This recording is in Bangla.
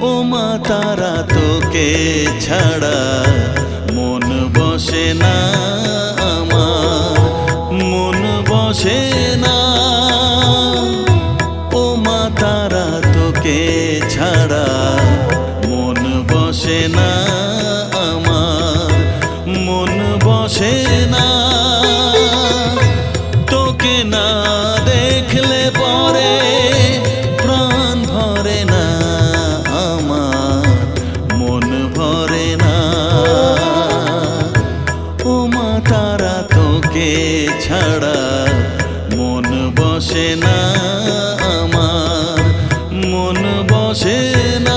ও মা তারা তোকে ছাড়া মন বসে না আমার, মন বসে না। ও মা তারা তোকে ছাড়া মন বসে না আমার, মন বসে না। তোকে না দেখলে পরে প্রাণ ভরে না আমার, মন ভরে না। ও মা তারা তোকে ছাড়া মন বসে না আমার, মন বসে না।